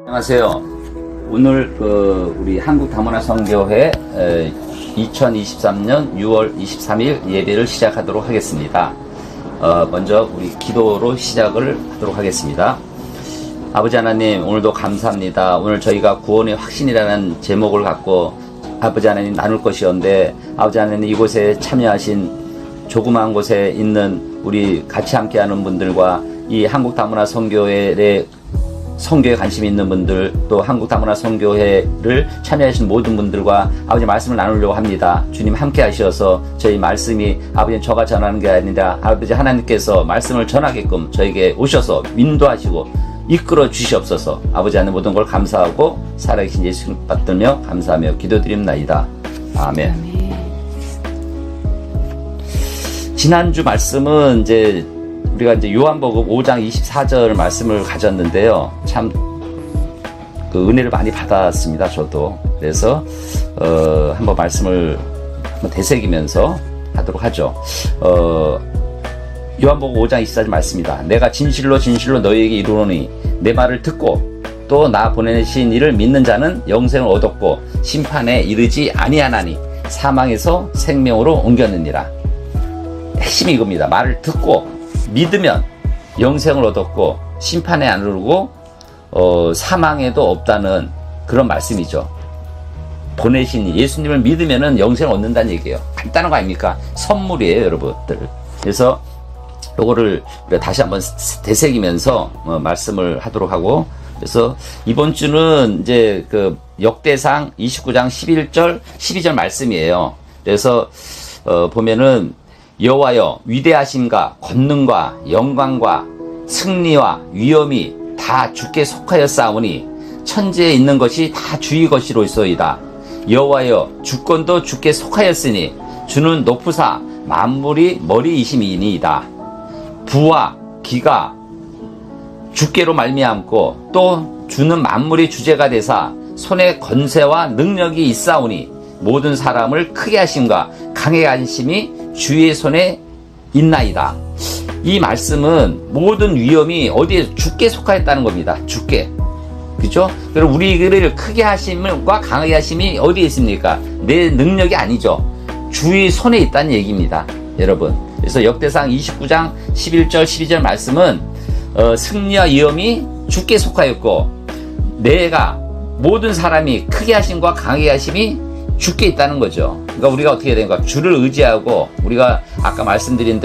안녕하세요. 오늘 우리 한국다문화선교회 2023년 6월 23일 예배를 시작하도록 하겠습니다. 먼저 우리 기도로 시작을 하도록 하겠습니다. 아버지 하나님, 오늘도 감사합니다. 오늘 저희가 구원의 확신이라는 제목을 갖고 아버지 하나님 나눌 것이었는데, 아버지 하나님 이곳에 참여하신 조그마한 곳에 있는 우리 같이 함께하는 분들과 이 한국다문화선교회에 선교에 관심 있는 분들, 또 한국다문화선교회를 참여하신 모든 분들과 아버지 말씀을 나누려고 합니다. 주님 함께 하셔서 저희 말씀이 아버지 저가 전하는 게 아니라 아버지 하나님께서 말씀을 전하게끔 저에게 오셔서 인도하시고 이끌어 주시옵소서. 아버지 하나님 모든 걸 감사하고 살아계신 예수 받들며 감사하며 기도드립나이다. 아멘. 지난주 말씀은 우리가 요한복음 5장 24절 말씀을 가졌는데요. 참 은혜를 많이 받았습니다. 저도. 그래서 한번 말씀을 한번 되새기면서 하도록 하죠. 요한복음 5장 24절 말씀입니다. 내가 진실로 너희에게 이르노니 내 말을 듣고 또 나 보내신 이를 믿는 자는 영생을 얻었고 심판에 이르지 아니하나니 사망에서 생명으로 옮겼느니라. 핵심이 이겁니다. 말을 듣고 믿으면 영생을 얻었고 심판에 안 이르고 사망에도 없다는 그런 말씀이죠. 보내신 예수님을 믿으면 영생을 얻는다는 얘기예요. 간단한 거 아닙니까? 선물이에요, 여러분들. 그래서 요거를 다시 한번 되새기면서 말씀을 하도록 하고, 그래서 이번 주는 역대상 29장 11절 12절 말씀이에요. 그래서 보면은 여호와여 위대하심과 권능과 영광과 승리와 위엄이 다 주께 속하였사오니 천지에 있는 것이 다 주의 것이로소이다. 여호와여 주권도 주께 속하였으니 주는 높으사 만물이 머리이심이니이다. 부와 기가 주께로 말미암고 또 주는 만물이 주제가 되사 손에 권세와 능력이 있사오니 모든 사람을 크게 하심과 강하게 하심이 주의 손에 있나이다. 이 말씀은 모든 위엄이 어디에 주께 속하였다는 겁니다. 주께. 그죠? 그리고 우리를 크게 하심과 강하게 하심이 어디에 있습니까? 내 능력이 아니죠. 주의 손에 있다는 얘기입니다. 여러분. 그래서 역대상 29장 11절 12절 말씀은 승리와 위엄이 주께 속하였고 내가 모든 사람이 크게 하심과 강하게 하심이 주께 있다는 거죠. 그러니까 우리가 어떻게 해야 되는가? 주를 의지하고, 우리가 아까 말씀드린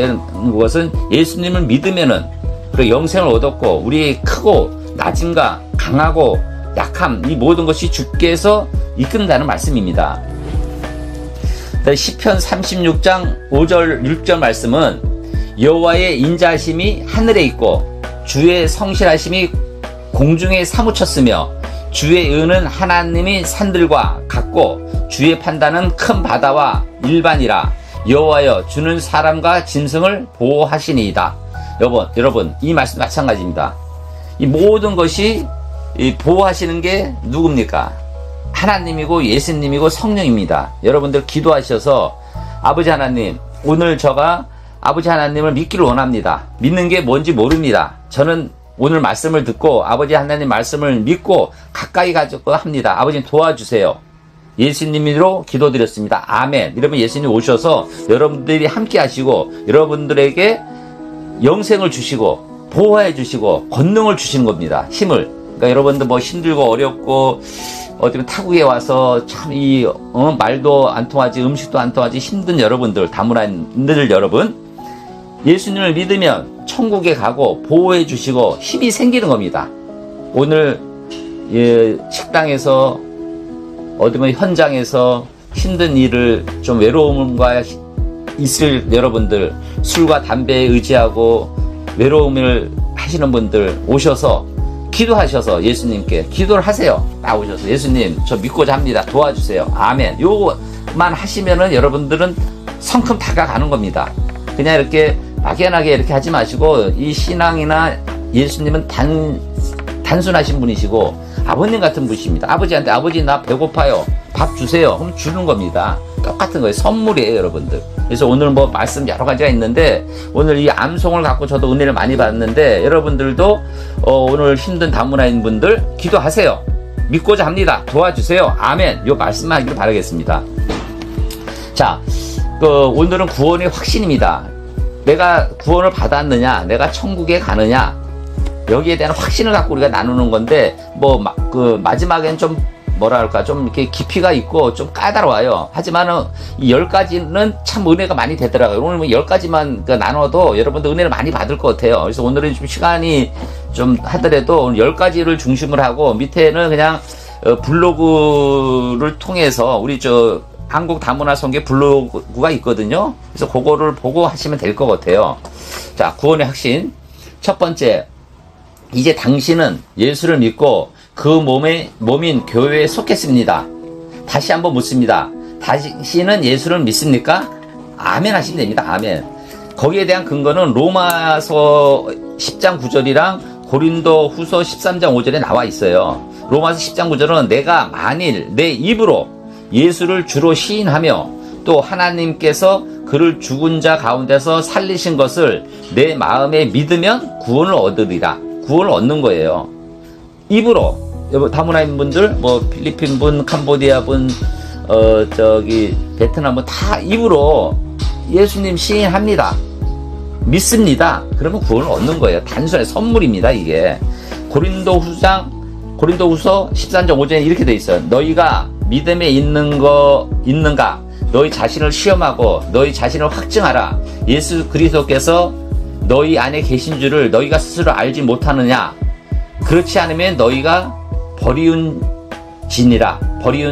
것은 예수님을 믿으면은 그리고 영생을 얻었고, 우리의 크고 낮음과 강하고 약함, 이 모든 것이 주께서 이끈다는 말씀입니다. 시편 36장 5절 6절 말씀은 여호와의 인자하심이 하늘에 있고 주의 성실하심이 공중에 사무쳤으며 주의 의는 하나님이 산들과 같고 주의 판단은 큰 바다와 일반이라. 여호와여 주는 사람과 짐승을 보호하시니이다. 여러분 이 말씀 마찬가지입니다. 이 모든 것이 보호하시는 게 누굽니까? 하나님이고 예수님이고 성령입니다. 여러분들 기도하셔서 아버지 하나님, 오늘 저가 아버지 하나님을 믿기를 원합니다. 믿는 게 뭔지 모릅니다. 저는 오늘 말씀을 듣고 아버지 하나님 말씀을 믿고 가까이 가지고 합니다. 아버지 도와주세요. 예수님으로 기도드렸습니다. 아멘. 이러면 예수님 오셔서 여러분들이 함께 하시고 여러분들에게 영생을 주시고 보호해 주시고 권능을 주시는 겁니다. 힘을. 그러니까 여러분들 힘들고 어렵고 어디 타국에 와서 참 말도 안 통하지 음식도 안 통하지 힘든 여러분들, 다문화인들 여러분, 예수님을 믿으면 천국에 가고 보호해 주시고 힘이 생기는 겁니다. 오늘 식당에서 어디면 현장에서 힘든 일을 좀 외로움과 있을 여러분들, 술과 담배에 의지하고 외로움을 하시는 분들 오셔서 기도하셔서 예수님께 기도를 하세요. 나오셔서 예수님 저 믿고자 합니다. 도와주세요. 아멘. 요거만 하시면은 여러분들은 성큼 다가가는 겁니다. 그냥 이렇게 막연하게 이렇게 하지 마시고, 이 신앙이나 예수님은 단순하신 분이시고 아버님 같은 분이십니다. 아버지한테 아버지 나 배고파요. 밥 주세요. 그럼 주는 겁니다. 똑같은 거예요. 선물이에요, 여러분들. 그래서 오늘 뭐 말씀 여러 가지가 있는데, 오늘 이 암송을 갖고 저도 은혜를 많이 받는데, 여러분들도 오늘 힘든 다문화인 분들 기도하세요. 믿고자 합니다. 도와주세요. 아멘. 요 말씀만 하기를 바라겠습니다. 자, 오늘은 구원의 확신입니다. 내가 구원을 받았느냐, 내가 천국에 가느냐, 여기에 대한 확신을 갖고 우리가 나누는 건데, 마지막엔 좀 뭐랄까, 좀 이렇게 깊이가 있고 좀 까다로워요. 하지만은 이 10가지는 참 은혜가 많이 되더라고요. 오늘 뭐 10가지만 나눠도 여러분들 은혜를 많이 받을 것 같아요. 그래서 오늘은 좀 시간이 좀 하더라도 10가지를 중심으로 하고, 밑에는 그냥 블로그를 통해서 우리 한국 다문화 선교 블로그가 있거든요. 그래서 그거를 보고 하시면 될 것 같아요. 자, 구원의 확신. 첫 번째, 이제 당신은 예수를 믿고 그 몸인 교회에 속했습니다. 다시 한번 묻습니다. 당신은 예수를 믿습니까? 아멘 하시면 됩니다. 아멘. 거기에 대한 근거는 로마서 10장 9절이랑 고린도 후서 13장 5절에 나와 있어요. 로마서 10장 9절은 내가 만일 내 입으로 예수를 주로 시인하며 또 하나님께서 그를 죽은 자 가운데서 살리신 것을 내 마음에 믿으면 구원을 얻으리라. 구원을 얻는 거예요. 입으로. 다문화인 분들, 필리핀 분, 캄보디아 분, 베트남 분 다 입으로 예수님 시인합니다. 믿습니다. 그러면 구원을 얻는 거예요. 단순한 선물입니다, 이게. 고린도후서 13장 5절에 이렇게 돼 있어요. 너희가 믿음에 있는가? 너희 자신을 시험하고 너희 자신을 확증하라. 예수 그리스도께서 너희 안에 계신 줄을 너희가 스스로 알지 못하느냐? 그렇지 않으면 너희가 버리운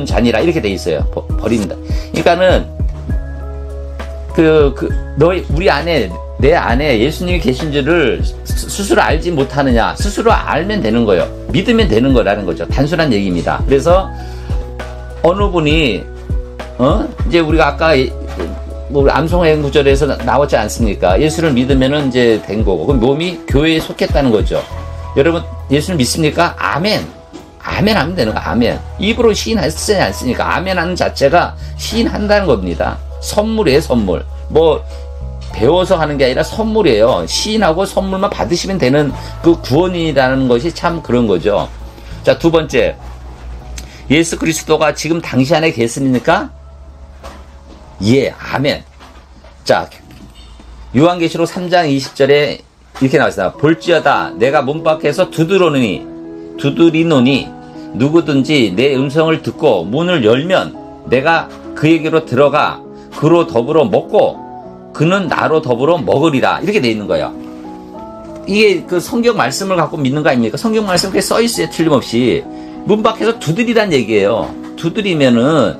잔이라 이렇게 돼 있어요. 버린다. 그러니까는 우리 안에, 내 안에 예수님이 계신 줄을 스스로 알지 못하느냐? 스스로 알면 되는 거예요. 믿으면 되는 거라는 거죠. 단순한 얘기입니다. 그래서 어느 분이 이제 우리가 아까 암송의 구절에서 나왔지 않습니까? 예수를 믿으면은 이제 된 거고, 그럼 몸이 교회에 속했다는 거죠. 여러분 예수를 믿습니까? 아멘. 아멘 하면 되는 거. 아멘. 입으로 시인하지 않습니까? 아멘 하는 자체가 시인한다는 겁니다. 선물이에요, 선물. 배워서 하는 게 아니라 선물이에요. 시인하고 선물만 받으시면 되는 그 구원이라는 것이 참 그런 거죠. 자, 두 번째. 예수 그리스도가 지금 당신 안에 계십니까? 예, 아멘. 자, 요한계시록 3장 20절에 이렇게 나왔습니다. 볼지어다 내가 문 밖에서 두드리노니 누구든지 내 음성을 듣고 문을 열면 내가 그에게로 들어가 그로 더불어 먹고 그는 나로 더불어 먹으리라. 이렇게 돼 있는 거예요. 이게 그 성경 말씀을 갖고 믿는 거 아닙니까? 성경 말씀 그렇게 써 있어요. 틀림없이. 문 밖에서 두드리란 얘기예요. 두드리면은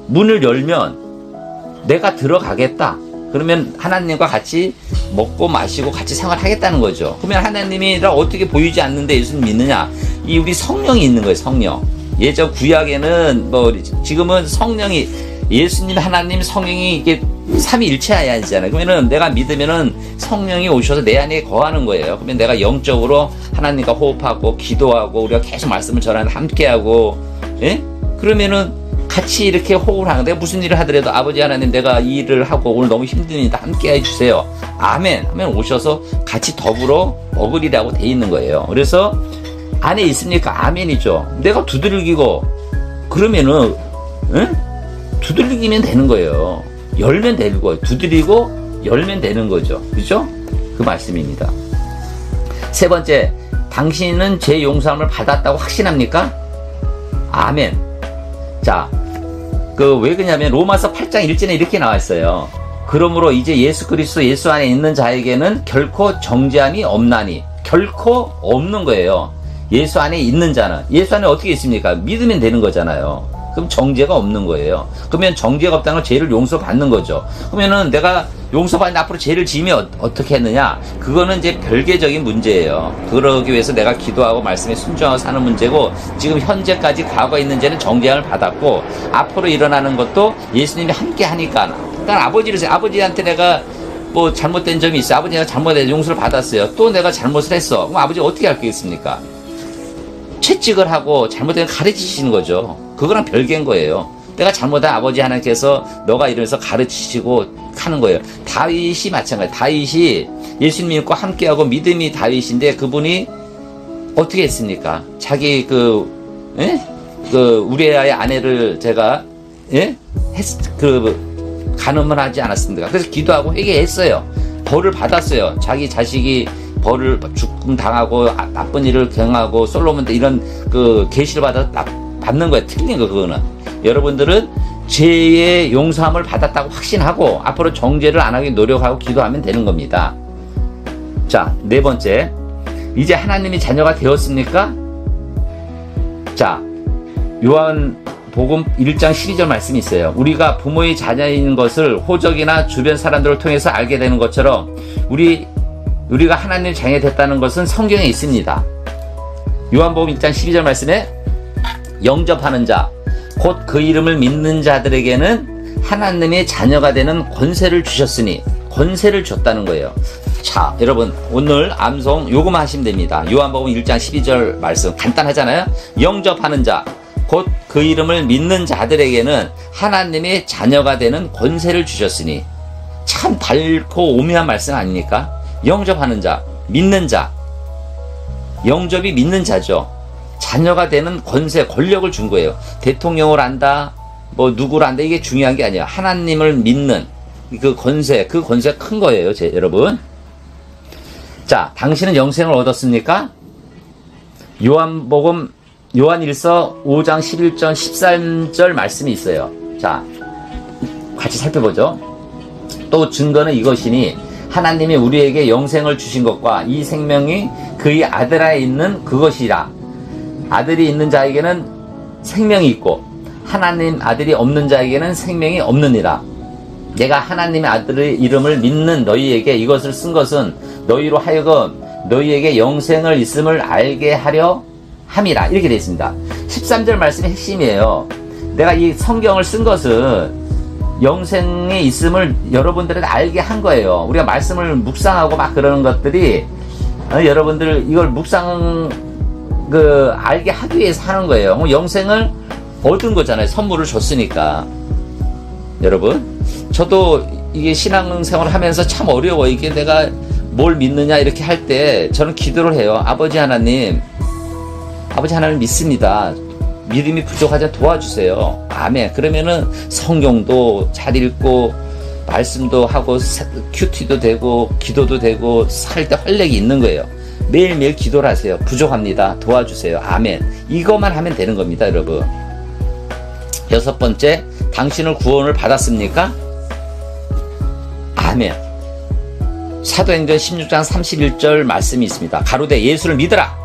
문을 열면 내가 들어가겠다. 그러면 하나님과 같이 먹고 마시고 같이 생활하겠다는 거죠. 그러면 하나님이라 어떻게 보이지 않는데 예수님 믿느냐? 이 우리 성령이 있는 거예요. 성령. 예전 구약에는 지금은 성령이, 예수님, 하나님, 성령이 이게 삼위일체아니잖아요. 그러면은 내가 믿으면은 성령이 오셔서 내 안에 거하는 거예요. 그러면 내가 영적으로 하나님과 호흡하고 기도하고 우리가 계속 말씀을 전하는 함께하고, 그러면은 같이 이렇게 호흡을 하는, 내가 무슨 일을 하더라도 아버지 하나님 내가 이 일을 하고 오늘 너무 힘드니다 함께 해주세요. 아멘 하면 오셔서 같이 더불어 먹으리라고 돼 있는 거예요. 그래서 안에 있으니까 아멘이죠. 내가 두들기고 그러면은 두들기면 되는 거예요. 열면 되는 거예요. 두드리고 열면 되는 거죠. 그죠? 그 말씀입니다. 세 번째, 당신은 죄 용서함을 받았다고 확신합니까? 아멘. 자, 왜 그러냐면 로마서 8장 1절에 이렇게 나와 있어요. 그러므로 이제 예수 그리스도 예수 안에 있는 자에게는 결코 정죄함이 없나니. 결코 없는 거예요. 예수 안에 있는 자는. 예수 안에 어떻게 있습니까? 믿으면 되는 거잖아요. 그럼 정죄가 없는 거예요. 그러면 정죄가 없다는 건 죄를 용서받는 거죠. 그러면은 내가 용서받는 앞으로 죄를 지으면 어떻게 했느냐? 그거는 이제 별개적인 문제예요. 그러기 위해서 내가 기도하고 말씀에 순종하고 사는 문제고, 지금 현재까지 과거에 있는 죄는 정죄함을 받았고, 앞으로 일어나는 것도 예수님이 함께 하니까. 그러니까 아버지한테 내가 잘못된 점이 있어. 아버지가 잘못된 용서를 받았어요. 또 내가 잘못을 했어. 그럼 아버지가 어떻게 할겠습니까? 채찍을 하고 잘못된 걸 가르치시는 거죠. 그거랑 별개인 거예요. 내가 잘못한 아버지 하나님께서 너가 이러면서 가르치시고 하는 거예요. 다윗이 마찬가지. 다윗이 예수님과 함께하고 믿음이 다윗인데 그분이 어떻게 했습니까? 자기 우리아의 아내를 제가 간음을 하지 않았습니까? 그래서 기도하고 회개했어요. 벌을 받았어요. 자기 자식이 벌을 죽음 당하고 나쁜 일을 경하고 솔로몬도 이런 계시를 받는 거예요. 틀린 거 그거는. 여러분들은 죄의 용서함을 받았다고 확신하고 앞으로 정죄를 안 하게 노력하고 기도하면 되는 겁니다. 자, 네 번째. 이제 하나님이 자녀가 되었습니까? 자, 요한복음 1장 12절 말씀이 있어요. 우리가 부모의 자녀인 것을 호적이나 주변 사람들을 통해서 알게 되는 것처럼 우리가 하나님의 자녀가 됐다는 것은 성경에 있습니다. 요한복음 1장 12절 말씀에 영접하는 자, 곧 그 이름을 믿는 자들에게는 하나님의 자녀가 되는 권세를 주셨으니, 권세를 줬다는 거예요. 자, 여러분 오늘 암송 요거만 하시면 됩니다. 요한복음 1장 12절 말씀 간단하잖아요. 영접하는 자, 곧 그 이름을 믿는 자들에게는 하나님의 자녀가 되는 권세를 주셨으니. 참 달고 오묘한 말씀 아닙니까? 영접하는 자, 믿는 자. 영접이 믿는 자죠. 자녀가 되는 권세, 권력을 준 거예요. 대통령을 안다, 누구를 안다, 이게 중요한 게 아니에요. 하나님을 믿는 그 권세가 큰 거예요, 여러분. 자, 당신은 영생을 얻었습니까? 요한일서 5장 11절 13절 말씀이 있어요. 자, 같이 살펴보죠. 또 증거는 이것이니 하나님이 우리에게 영생을 주신 것과 이 생명이 그의 아들 안에 있는 그것이라. 아들이 있는 자에게는 생명이 있고 하나님 아들이 없는 자에게는 생명이 없느니라. 내가 하나님의 아들의 이름을 믿는 너희에게 이것을 쓴 것은 너희로 하여금 너희에게 영생을 있음을 알게 하려 함이라. 이렇게 되어 있습니다. 13절 말씀이 핵심이에요. 내가 이 성경을 쓴 것은 영생이 있음을 여러분들에게 알게 한 거예요. 우리가 말씀을 묵상하고 막 그러는 것들이 여러분들 이걸 알게 하기 위해서 하는 거예요. 영생을 얻은 거잖아요. 선물을 줬으니까. 여러분, 저도 이게 신앙생활을 하면서 참 어려워. 이게 내가 뭘 믿느냐 이렇게 할 때 저는 기도를 해요. 아버지 하나님 믿습니다. 믿음이 부족하지 도와주세요. 아멘. 그러면은 성경도 잘 읽고 말씀도 하고 큐티도 되고 기도도 되고 살 때 활력이 있는 거예요. 매일매일 기도를 하세요. 부족합니다. 도와주세요. 아멘. 이것만 하면 되는 겁니다, 여러분. 여섯 번째, 당신은 구원을 받았습니까? 아멘. 사도행전 16장 31절 말씀이 있습니다. 가로되 예수를 믿으라.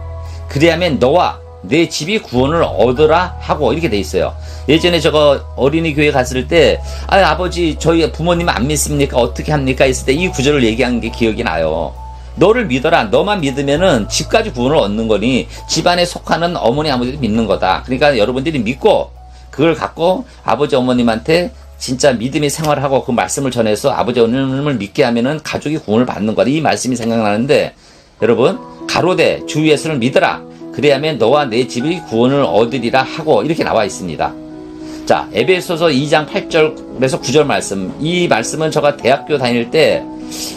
그리하면 너와 내 집이 구원을 얻으라 하고 이렇게 돼 있어요. 예전에 저거 어린이 교회 갔을 때 아버지 저희 부모님 안 믿습니까? 어떻게 합니까? 했을 때 이 구절을 얘기한 게 기억이 나요. 너를 믿어라. 너만 믿으면은 집까지 구원을 얻는 거니 집안에 속하는 어머니 아버지도 믿는 거다. 그러니까 여러분들이 믿고 그걸 갖고 아버지 어머님한테 진짜 믿음의 생활을 하고 그 말씀을 전해서 아버지 어머님을 믿게 하면은 가족이 구원을 받는 거다. 이 말씀이 생각나는데 여러분, 가로되 주 예수를 믿으라. 그래야면 너와 내 집이 구원을 얻으리라 하고 이렇게 나와 있습니다. 자, 에베소서 2장 8절에서 9절 말씀. 이 말씀은 제가 대학교 다닐 때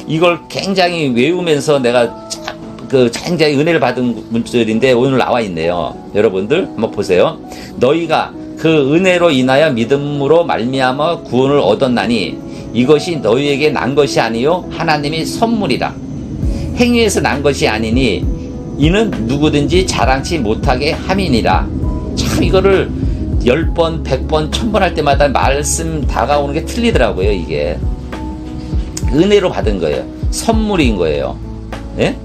이걸 굉장히 외우면서 내가 굉장히 은혜를 받은 문절인데 오늘 나와 있네요. 여러분들 한번 보세요. 너희가 그 은혜로 인하여 믿음으로 말미암아 구원을 얻었나니 이것이 너희에게 난 것이 아니요 하나님의 선물이라. 행위에서 난 것이 아니니 이는 누구든지 자랑치 못하게 함이니라. 참 이거를 10번, 100번, 1000번 할 때마다 말씀 다가오는 게 틀리더라고요. 이게 은혜로 받은 거예요. 선물인 거예요. 예?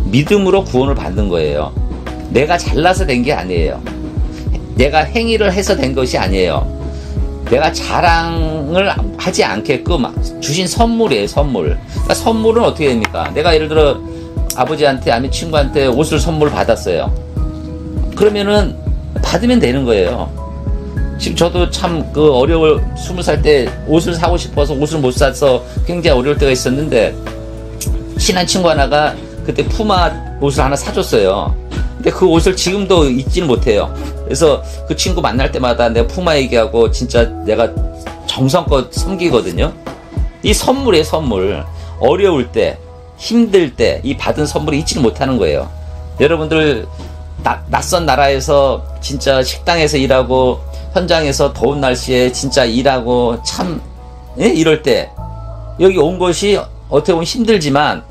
믿음으로 구원을 받는 거예요. 내가 잘나서 된 게 아니에요. 내가 행위를 해서 된 것이 아니에요. 내가 자랑을 하지 않게끔 주신 선물이에요. 선물. 그러니까 선물은 어떻게 됩니까? 내가 예를 들어 아버지한테 아니면 친구한테 옷을 선물 받았어요. 그러면은 받으면 되는 거예요. 지금 저도 참 어려워. 20살 때 옷을 사고 싶어서 옷을 못 사서 굉장히 어려울 때가 있었는데 친한 친구 하나가 그때 푸마 옷을 하나 사줬어요. 근데 그 옷을 지금도 잊지는 못해요. 그래서 그 친구 만날 때마다 내가 푸마 얘기하고 진짜 내가 정성껏 섬기거든요. 이 선물이에요, 선물. 어려울 때, 힘들 때 이 받은 선물을 잊지는 못하는 거예요. 여러분들 낯선 나라에서 진짜 식당에서 일하고 현장에서 더운 날씨에 진짜 일하고 참 이럴 때 여기 온 것이 어떻게 보면 힘들지만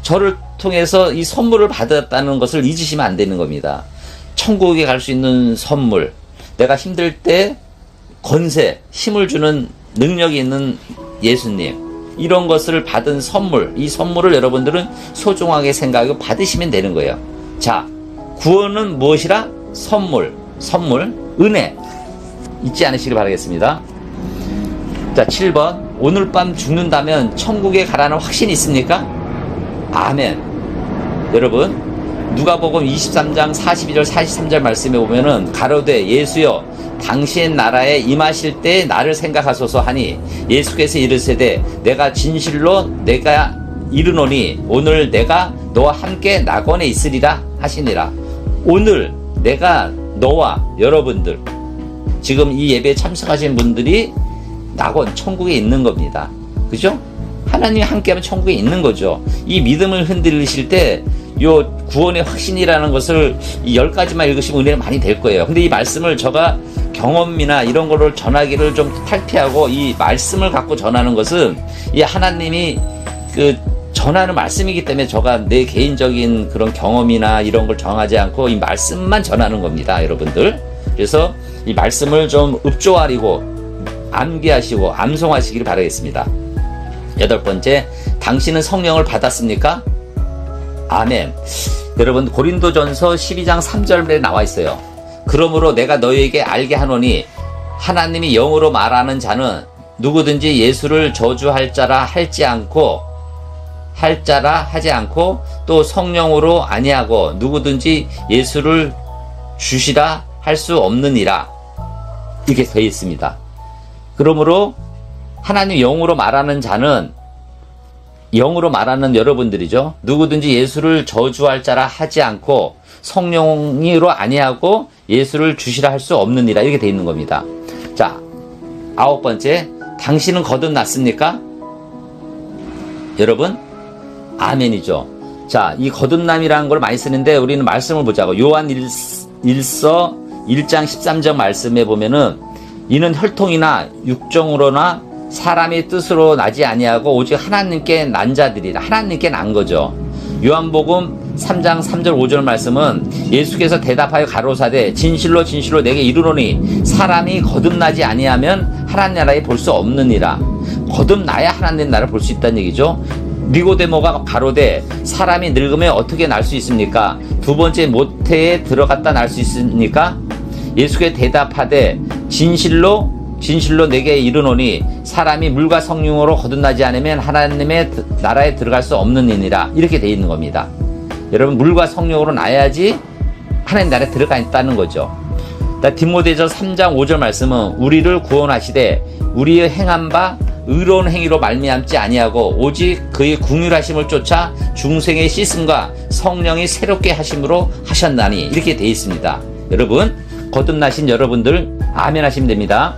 저를 통해서 이 선물을 받았다는 것을 잊으시면 안 되는 겁니다. 천국에 갈 수 있는 선물, 내가 힘들 때 권세, 힘을 주는 능력이 있는 예수님, 이런 것을 받은 선물, 이 선물을 여러분들은 소중하게 생각하고 받으시면 되는 거예요. 자, 구원은 무엇이라? 선물, 은혜. 잊지 않으시길 바라겠습니다. 자, 7번. 오늘 밤 죽는다면 천국에 가라는 확신이 있습니까? 아멘. 여러분, 누가복음 23장 42절 43절 말씀에 보면은 가로되 예수여 당신 나라에 임하실 때 나를 생각하소서 하니 예수께서 이르시되 내가 진실로 내가 이르노니 오늘 내가 너와 함께 낙원에 있으리라 하시니라. 오늘 내가 너와 여러분들 지금 이 예배에 참석하신 분들이 낙원 천국에 있는 겁니다. 그죠? 하나님이 함께하면 천국에 있는 거죠. 이 믿음을 흔들리실 때 요 구원의 확신이라는 것을 이 10가지만 읽으시면 은혜가 많이 될 거예요. 근데 이 말씀을 제가 경험이나 이런 거를 전하기를 좀 탈피하고 이 말씀을 갖고 전하는 것은 이 하나님이 그 전하는 말씀이기 때문에 제가 내 개인적인 그런 경험이나 이런 걸 정하지 않고 이 말씀만 전하는 겁니다, 여러분들. 그래서 이 말씀을 좀 읍조아리고 암기하시고 암송하시길 바라겠습니다. 8번째, 당신은 성령을 받았습니까? 아멘. 여러분, 고린도전서 12장 3절에 나와 있어요. 그러므로 내가 너희에게 알게 하노니 하나님이 영으로 말하는 자는 누구든지 예수를 저주할 자라 하지 않고 또 성령으로 아니하고 누구든지 예수를 주시라 할 수 없느니라. 이렇게 되어 있습니다. 그러므로 하나님 영으로 말하는 자는 영으로 말하는 여러분들이죠. 누구든지 예수를 저주할 자라 하지 않고 성령으로 아니하고 예수를 주시라 할 수 없느니라. 이렇게 되어 있는 겁니다. 자, 9번째, 당신은 거듭났습니까? 여러분, 아멘이죠. 자, 이 거듭남이라는 걸 많이 쓰는데 우리는 말씀을 보자고. 요한 1서 1장 13절 말씀에 보면은 이는 혈통이나 육정으로나 사람의 뜻으로 나지 아니하고 오직 하나님께 난 자들이라. 하나님께 난 거죠. 요한복음 3장 3절 5절 말씀은 예수께서 대답하여 가로사대 진실로 진실로 내게 이르노니 사람이 거듭나지 아니하면 하나님 나라에 볼 수 없느니라. 거듭나야 하나님 나라를 볼 수 있다는 얘기죠. 니고데모가 가로되 사람이 늙으면 어떻게 날 수 있습니까? 두 번째 모태에 들어갔다 날 수 있습니까? 예수께 대답하되 진실로 내게 이르노니 사람이 물과 성령으로 거듭나지 않으면 하나님의 나라에 들어갈 수 없느니라. 이렇게 되어 있는 겁니다. 여러분, 물과 성령으로 나야지 하나님 나라에 들어가 있다는 거죠. 디모데전서 3장 5절 말씀은 우리를 구원하시되 우리의 행한 바 의로운 행위로 말미암지 아니하고 오직 그의 긍휼하심을 쫓아 중생의 씻음과 성령이 새롭게 하심으로 하셨나니. 이렇게 되어 있습니다. 여러분, 거듭나신 여러분들 아멘 하시면 됩니다.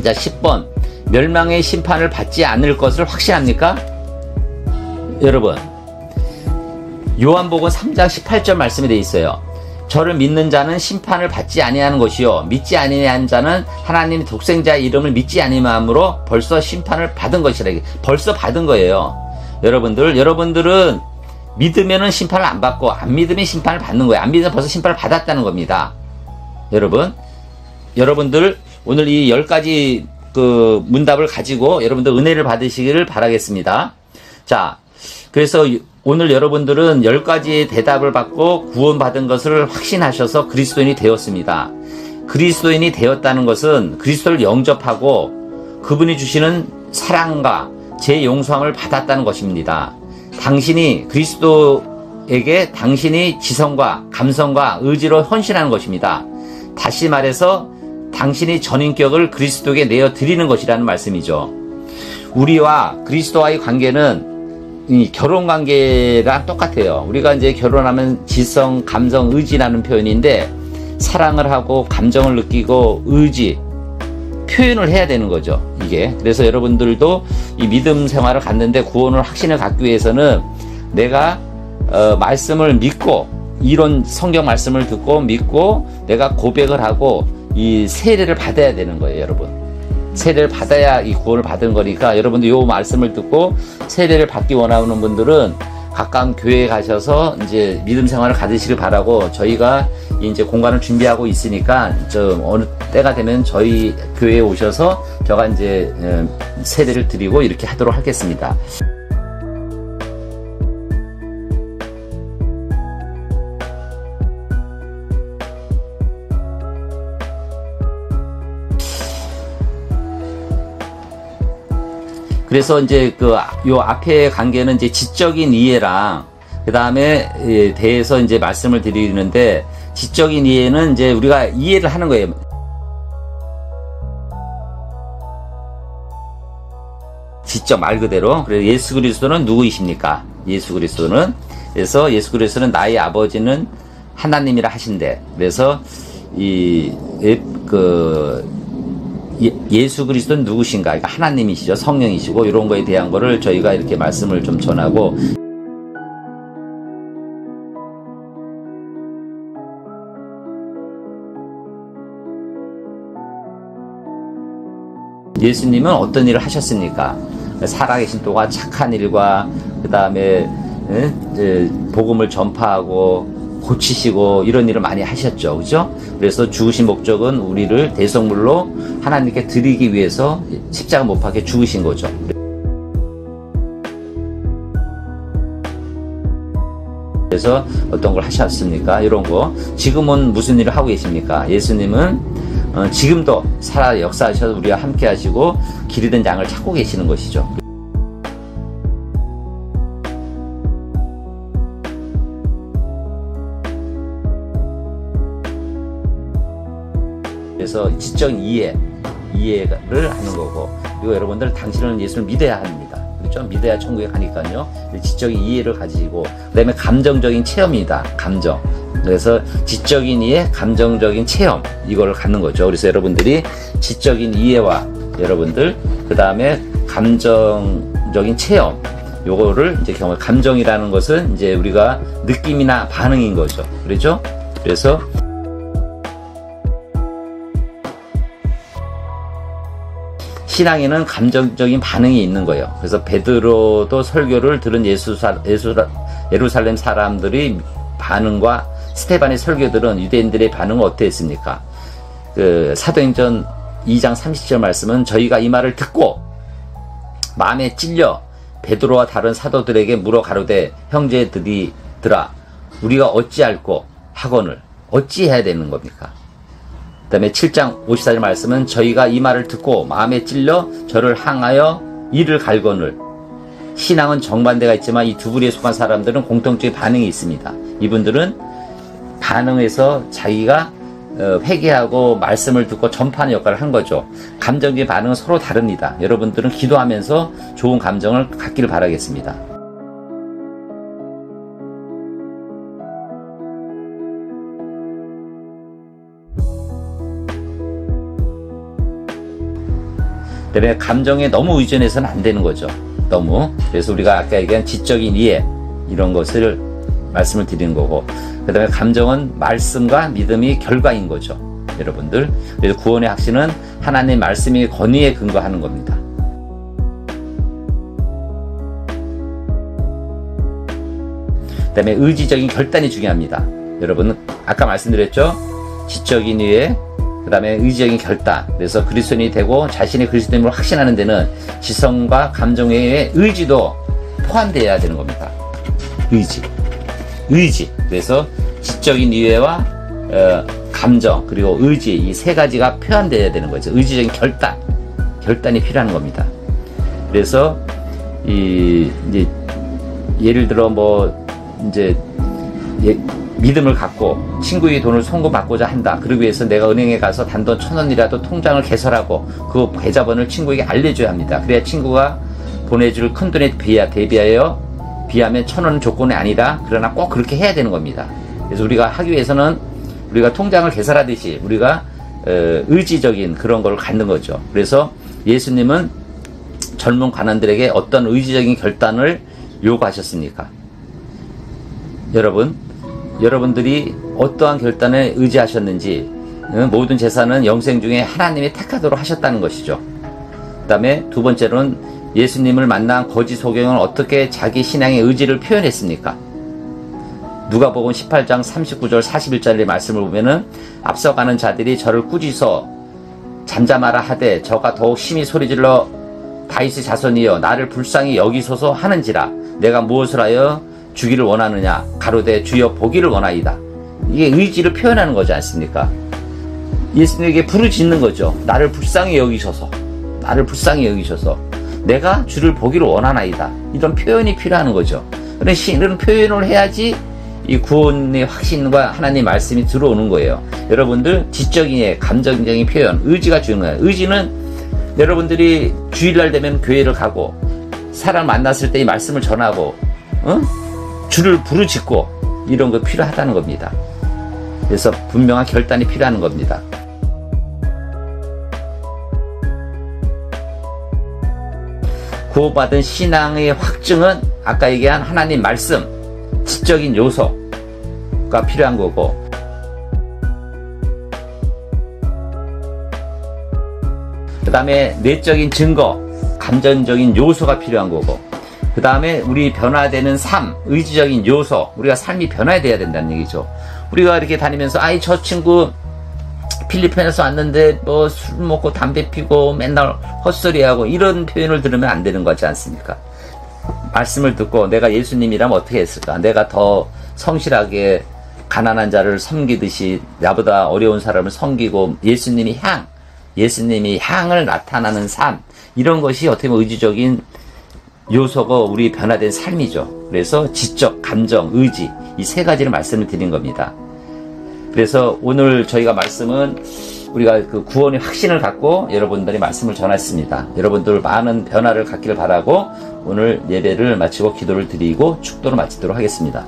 자, 10번, 멸망의 심판을 받지 않을 것을 확신합니까? 여러분, 요한복음 3장 18절 말씀이 되어 있어요. 저를 믿는 자는 심판을 받지 아니하는 것이요 믿지 아니하는 자는 하나님의 독생자의 이름을 믿지 아니함으로 벌써 심판을 받은 것이라. 벌써 받은 거예요. 여러분들은 믿으면은 심판을 안 받고 안 믿으면 심판을 받는 거예요. 안 믿으면 벌써 심판을 받았다는 겁니다. 여러분들 오늘 이 10가지 그 문답을 가지고 여러분들 은혜를 받으시기를 바라겠습니다. 자, 그래서 오늘 여러분들은 10가지의 대답을 받고 구원받은 것을 확신하셔서 그리스도인이 되었습니다. 그리스도인이 되었다는 것은 그리스도를 영접하고 그분이 주시는 사랑과 재용서함을 받았다는 것입니다. 당신이 그리스도에게 당신이 지성과 감성과 의지로 헌신하는 것입니다. 다시 말해서 당신이 전인격을 그리스도에게 내어드리는 것이라는 말씀이죠. 우리와 그리스도와의 관계는 이 결혼 관계랑 똑같아요. 우리가 이제 결혼하면 지성, 감성, 의지라는 표현인데 사랑을 하고 감정을 느끼고 의지, 표현을 해야 되는 거죠. 이게. 그래서 여러분들도 이 믿음 생활을 갖는데 구원을 확신을 갖기 위해서는 내가 말씀을 믿고 이런 성경 말씀을 듣고 믿고 내가 고백을 하고 이 세례를 받아야 되는 거예요, 여러분. 세례를 받아야 이 구원을 받은 거니까 여러분들 요 말씀을 듣고 세례를 받기 원하는 분들은 가까운 교회에 가셔서 이제 믿음 생활을 가지시길 바라고, 저희가 이제 공간을 준비하고 있으니까 좀 어느 때가 되면 저희 교회에 오셔서 제가 이제 세례를 드리고 이렇게 하도록 하겠습니다. 그래서 이제 요 앞에 관계는 이제 지적인 이해랑 그 다음에 대해서 이제 말씀을 드리는데, 지적인 이해는 이제 우리가 이해를 하는 거예요. 지적 말 그대로. 그래서 예수 그리스도는 누구이십니까? 예수 그리스도는, 그래서 예수 그리스도는 나의 아버지는 하나님이라 하신대. 그래서 예수 그리스도는 누구신가? 그러니까 하나님이시죠. 성령이시고 이런 거에 대한 거를 저희가 이렇게 말씀을 좀 전하고, 예수님은 어떤 일을 하셨습니까? 살아계신 동안 착한 일과 그 다음에 복음을 전파하고 고치시고 이런 일을 많이 하셨죠. 그죠? 그래서 죽으신 목적은 우리를 대속물로 하나님께 드리기 위해서 십자가 못 박혀 죽으신 거죠. 그래서 어떤 걸 하셨습니까? 이런 거. 지금은 무슨 일을 하고 계십니까? 예수님은 지금도 살아 역사하셔서 우리와 함께 하시고 길 잃은 양을 찾고 계시는 것이죠. 그래서 지적 이해를 하는 거고, 그리고 여러분들 당신은 예수를 믿어야 합니다. 그렇죠? 믿어야 천국에 가니까요. 지적인 이해를 가지고, 그 다음에 감정적인 체험이다. 감정. 그래서 지적인 이해, 감정적인 체험, 이걸 갖는 거죠. 그래서 여러분들이 지적인 이해와 여러분들, 그 다음에 감정적인 체험, 요거를 이제 감정이라는 것은 이제 우리가 느낌이나 반응인 거죠. 그렇죠? 그래서 신앙에는 감정적인 반응이 있는 거예요. 그래서 베드로도 설교를 들은 예루살렘 사람들이 반응과 스테반의 설교들은 유대인들의 반응은 어땠습니까? 사도행전 2장 30절 말씀은 저희가 이 말을 듣고 마음에 찔려 베드로와 다른 사도들에게 물어 가로되 형제들이들아 우리가 어찌할꼬 하거늘 어찌해야 되는 겁니까? 그 다음에 7장 54절 말씀은 저희가 이 말을 듣고 마음에 찔려 저를 향하여 이를 갈거늘. 신앙은 정반대가 있지만 이 두 부류에 속한 사람들은 공통적인 반응이 있습니다. 이분들은 반응해서 자기가 회개하고 말씀을 듣고 전파하는 역할을 한 거죠. 감정적인 반응은 서로 다릅니다. 여러분들은 기도하면서 좋은 감정을 갖기를 바라겠습니다. 그다음에 감정에 너무 의존해서는 안 되는 거죠. 너무. 그래서 우리가 아까 얘기한 지적인 이해 이런 것을 말씀을 드리는 거고, 그 다음에 감정은 말씀과 믿음이 결과인 거죠. 여러분들. 그래서 구원의 확신은 하나님의 말씀이 권위에 근거하는 겁니다. 그 다음에 의지적인 결단이 중요합니다. 여러분 아까 말씀드렸죠. 지적인 이해, 그 다음에 의지적인 결단. 그래서 그리스도인이 되고 자신의 그리스도인을 확신하는 데는 지성과 감정 외에 의지도 포함되어야 되는 겁니다. 의지. 그래서 지적인 이해와 감정 그리고 의지 이 세 가지가 표현되어야 되는 거죠. 의지적인 결단이 필요한 겁니다. 그래서 이제 예를 들어 믿음을 갖고 친구의 돈을 송금받고자 한다. 그러기 위해서 내가 은행에 가서 단돈 1,000원이라도 통장을 개설하고 그 계좌번호를 친구에게 알려줘야 합니다. 그래야 친구가 보내줄 큰돈에 대비하여 비하면 1,000원은 조건이 아니다. 그러나 꼭 그렇게 해야 되는 겁니다. 그래서 우리가 하기 위해서는 우리가 통장을 계산하듯이 우리가 의지적인 그런 걸 갖는 거죠. 그래서 예수님은 젊은 관원들에게 어떤 의지적인 결단을 요구하셨습니까? 여러분들이 어떠한 결단에 의지하셨는지 모든 제사는 영생 중에 하나님이 택하도록 하셨다는 것이죠. 그 다음에 두 번째로는 예수님을 만난 거짓 소경은 어떻게 자기 신앙의 의지를 표현했습니까? 누가복음 18장 39절 41절의 말씀을 보면은 앞서가는 자들이 저를 꾸짖어 잠잠하라 하되 저가 더욱 심히 소리질러 다윗의 자손이여 나를 불쌍히 여기소서 하는지라 내가 무엇을 하여 주기를 원하느냐 가로되 주여 보기를 원하이다. 이게 의지를 표현하는 거지 않습니까? 예수님에게 부르짖는 거죠. 나를 불쌍히 여기셔서 내가 주를 보기를 원하나이다. 이런 표현이 필요한 거죠. 이런 표현을 해야지 이 구원의 확신과 하나님의 말씀이 들어오는 거예요. 여러분들 지적인 감정적인 표현, 의지가 중요해요. 의지는 여러분들이 주일날 되면 교회를 가고 사람 만났을 때 이 말씀을 전하고 주를 부르짖고 이런 거 필요하다는 겁니다. 그래서 분명한 결단이 필요한 겁니다. 구원받은 신앙의 확증은 아까 얘기한 하나님 말씀, 지적인 요소가 필요한 거고, 그 다음에 내적인 증거, 감정적인 요소가 필요한 거고, 그 다음에 우리 변화되는 삶, 의지적인 요소, 우리가 삶이 변화돼야 된다는 얘기죠. 우리가 이렇게 다니면서 저 친구 필리핀에서 왔는데 뭐 술 먹고 담배 피고 맨날 헛소리하고 이런 표현을 들으면 안 되는 거지 않습니까? 말씀을 듣고 내가 예수님이라면 어떻게 했을까? 내가 더 성실하게 가난한 자를 섬기듯이 나보다 어려운 사람을 섬기고 예수님이 향을 나타나는 삶, 이런 것이 어떻게 보면 의지적인 요소가 우리 변화된 삶이죠. 그래서 지적, 감정, 의지, 이 세 가지를 말씀을 드린 겁니다. 그래서 오늘 저희가 말씀은 우리가 그 구원의 확신을 갖고 여러분들이 말씀을 전했습니다. 여러분들 많은 변화를 갖기를 바라고 오늘 예배를 마치고 기도를 드리고 축도를 마치도록 하겠습니다.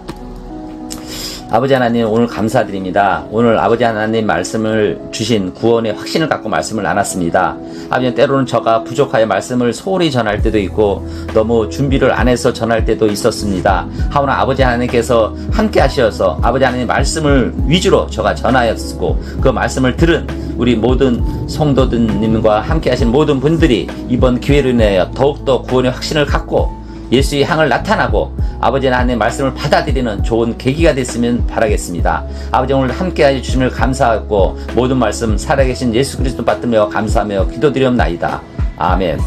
아버지 하나님, 오늘 감사드립니다. 오늘 아버지 하나님 말씀을 주신 구원의 확신을 갖고 말씀을 나눴습니다. 아버지, 때로는 저가 부족하여 말씀을 소홀히 전할 때도 있고 너무 준비를 안 해서 전할 때도 있었습니다. 하오나 아버지 하나님께서 함께 하셔서 아버지 하나님 말씀을 위주로 저가 전하였고 그 말씀을 들은 우리 모든 성도님과 함께 하신 모든 분들이 이번 기회로 인하여 더욱더 구원의 확신을 갖고 예수의 향을 나타나고 아버지 하나님의 말씀을 받아들이는 좋은 계기가 됐으면 바라겠습니다. 아버지, 오늘 함께하여 주심을 감사하고 모든 말씀 살아계신 예수 그리스도 받들며 감사하며 기도드리옵나이다. 아멘.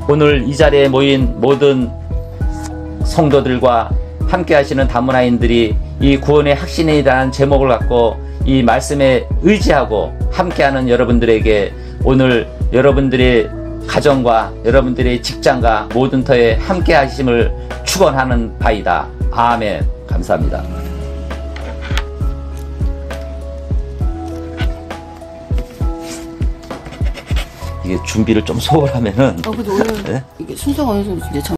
오늘 이 자리에 모인 모든 성도들과 함께하시는 다문화인들이 이 구원의 확신이라는 제목을 갖고 이 말씀에 의지하고 함께하는 여러분들에게 오늘 여러분들의 가정과 여러분들의 직장과 모든 터에 함께 하심을 축원하는 바이다. 아멘. 감사합니다. 이게 준비를 좀 소홀하면은 근데 오늘 이게 순서가 어느 정도 이제